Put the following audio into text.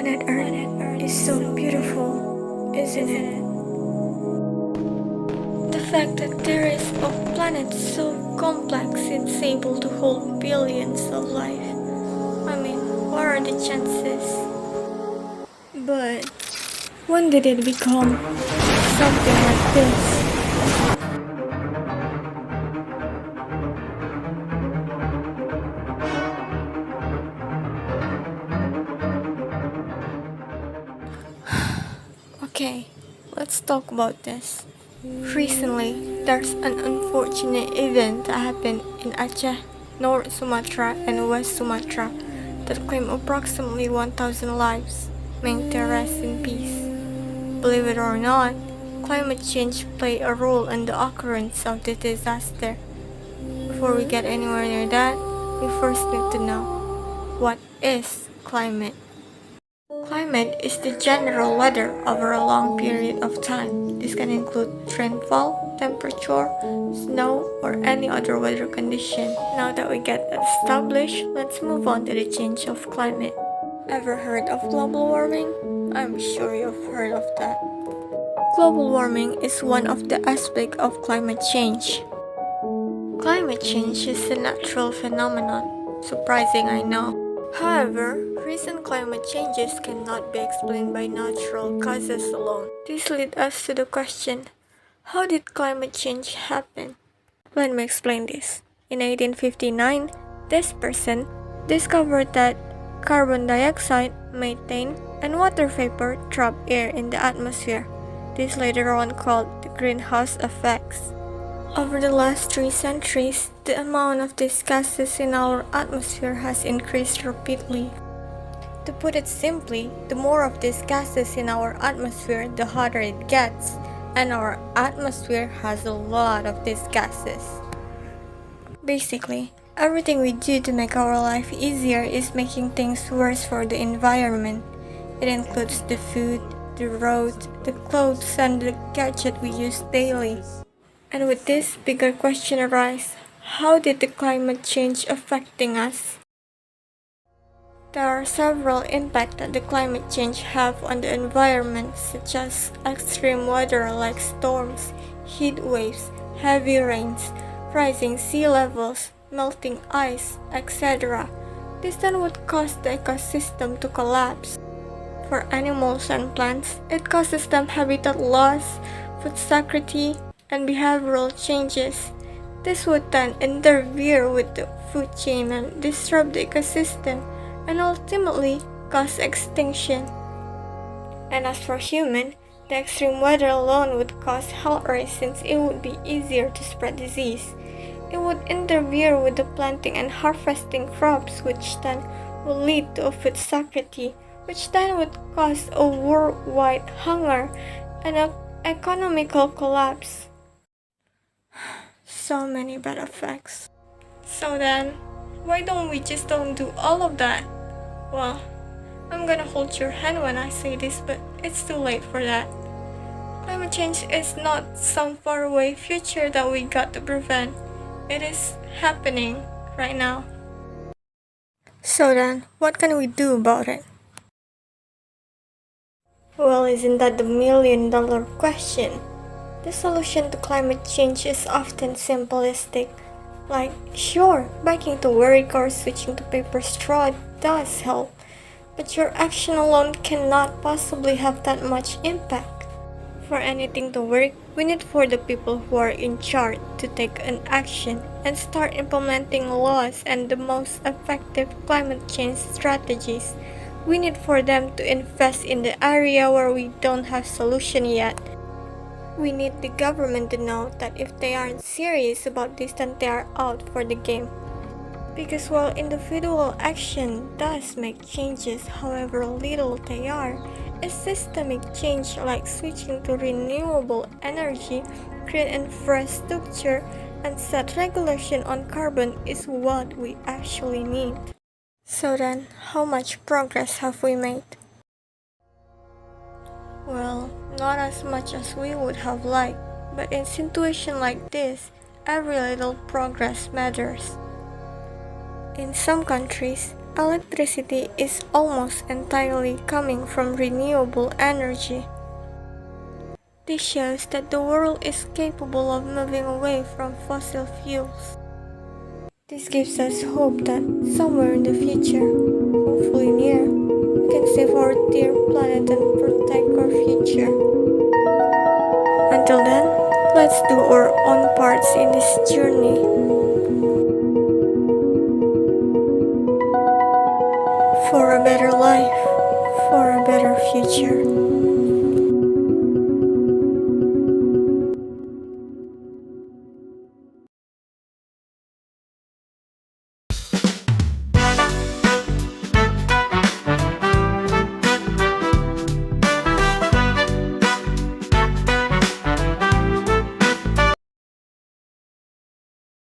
Planet Earth is so beautiful, isn't it? The fact that there is a planet so complex it's able to hold billions of life. I mean, what are the chances? But when did it become something like this? Okay, let's talk about this. Recently, there's an unfortunate event that happened in Aceh, North Sumatra, and West Sumatra that claimed approximately 1,000 lives. May they rest in peace. Believe it or not, climate change played a role in the occurrence of the disaster. Before we get anywhere near that, we first need to know, what is climate? Climate is the general weather over a long period of time. This can include rainfall, temperature, snow, or any other weather condition. Now that we get that established, let's move on to the change of climate. Ever heard of global warming? I'm sure you've heard of that. Global warming is one of the aspects of climate change. Climate change is a natural phenomenon. Surprising, I know. However, recent climate changes cannot be explained by natural causes alone. This leads us to the question, how did climate change happen? Let me explain this. In 1859, this person discovered that carbon dioxide, methane, and water vapor trap air in the atmosphere. This later on called the greenhouse effects. Over the last 3 centuries, the amount of these gases in our atmosphere has increased rapidly. To put it simply, the more of these gases in our atmosphere, the hotter it gets, and our atmosphere has a lot of these gases. Basically, everything we do to make our life easier is making things worse for the environment. It includes the food, the roads, the clothes, and the gadget we use daily. And with this bigger question arise, how did the climate change affecting us? There are several impacts that the climate change have on the environment, such as extreme weather like storms, heat waves, heavy rains, rising sea levels, melting ice, etc. This then would cause the ecosystem to collapse. For animals and plants, it causes them habitat loss, food scarcity, and behavioral changes. This would then interfere with the food chain and disrupt the ecosystem and ultimately cause extinction. And as for human, the extreme weather alone would cause health risks since it would be easier to spread disease. It would interfere with the planting and harvesting crops, which then would lead to a food scarcity, which then would cause a worldwide hunger and an economical collapse. So many bad effects. So then, why don't we just don't do all of that? Well, I'm gonna hold your hand when I say this, but it's too late for that. Climate change is not some faraway future that we got to prevent. It is happening right now. So then, what can we do about it? Well, isn't that the million-dollar question? The solution to climate change is often simplistic. Like, sure, biking to work or switching to paper straw does help, but your action alone cannot possibly have that much impact. For anything to work, we need for the people who are in charge to take an action and start implementing laws and the most effective climate change strategies. We need for them to invest in the area where we don't have solution yet. We need the government to know that if they aren't serious about this, then they are out for the game. Because while individual action does make changes, however little they are, a systemic change like switching to renewable energy, create infrastructure, and set regulation on carbon is what we actually need. So then, how much progress have we made? Well, not as much as we would have liked, but in situations like this, every little progress matters. In some countries, Electricity is almost entirely coming from renewable energy. This shows that the world is capable of moving away from fossil fuels. This gives us hope that somewhere in the future, hopefully near, we can save our dear planet and protect our future. Until then, let's do our own parts in this journey. For a better life, for a better future.